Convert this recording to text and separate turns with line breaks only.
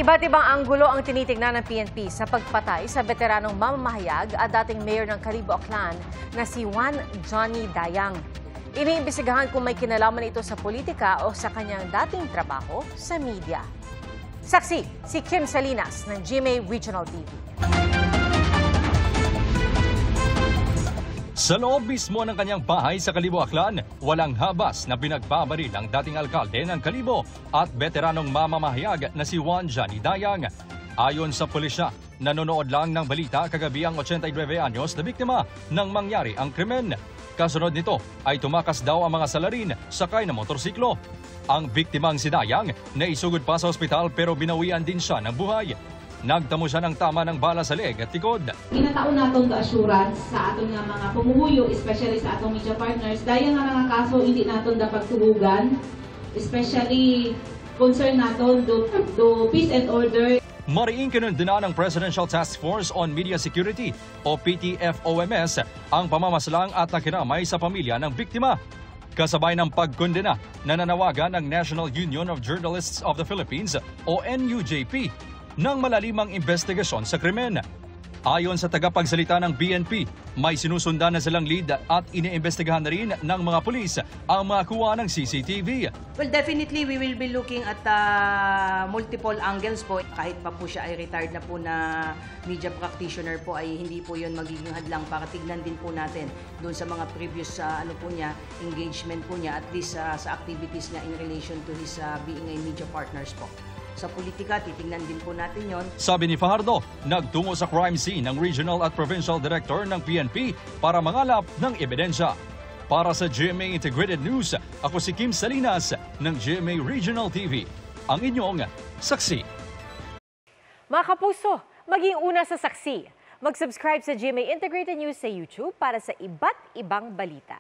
Iba't ibang anggulo ang tinitingnan ng PNP sa pagpatay sa veteranong mamamahayag at dating mayor ng Kalibo, Aklan na si Juan Johnny Dayang. Iniimbestigahan kung may kinalaman ito sa politika o sa kanyang dating trabaho sa media. Saksi, si Kim Salinas ng GMA Regional TV.
Sa loob mismo ng kanyang bahay sa Kalibo, Aklan, walang habas na pinagbabaril ang dating alkalde ng Kalibo at veteranong mamamahayag na si Juan Johnny Dayang. Ayon sa pulisya, nanonood lang ng balita kagabi ang 89 anyos na biktima nang mangyari ang krimen. Kasunod nito ay tumakas daw ang mga salarin sakay ng motorsiklo. Ang biktimang si Dayang naisugod pa sa ospital pero binawian din siya ng buhay. Nagtamo siya ng tama ng bala sa leg at tikod.
Ginataon natong assurance sa atong nga mga pamumuyo, especially sa atong media partners. Dahil nga nga kaso, hindi naton dapat tuhugan, especially concern naton do peace and order.
Mariing kinundina ng Presidential Task Force on Media Security o PTFOMS ang pamamaslang at nakiramay sa pamilya ng biktima. Kasabay ng pagkundina, nananawagan ng National Union of Journalists of the Philippines o NUJP ng malalimang investigasyon sa krimen. Ayon sa tagapagsalita ng BNP, may sinusundan na silang lead at iniimbestigahan na rin ng mga pulis ang mga kuha ng CCTV.
Well, definitely we will be looking at multiple angles po. Kahit pa po siya ay retired na po na media practitioner po, ay hindi po yun magiging hadlang para tignan din po natin doon sa mga previous engagement po niya, at least sa activities niya in relation to his being a media partners po. Sa politika, titingnan din po natin yon.
Sabi ni Fajardo, nagtungo sa crime scene ng Regional at Provincial Director ng PNP para mangalap ng ebidensya. Para sa GMA Integrated News, ako si Kim Salinas ng GMA Regional TV, ang inyong saksi.
Mga kapuso, maging una sa saksi. Mag-subscribe sa GMA Integrated News sa YouTube para sa iba't ibang balita.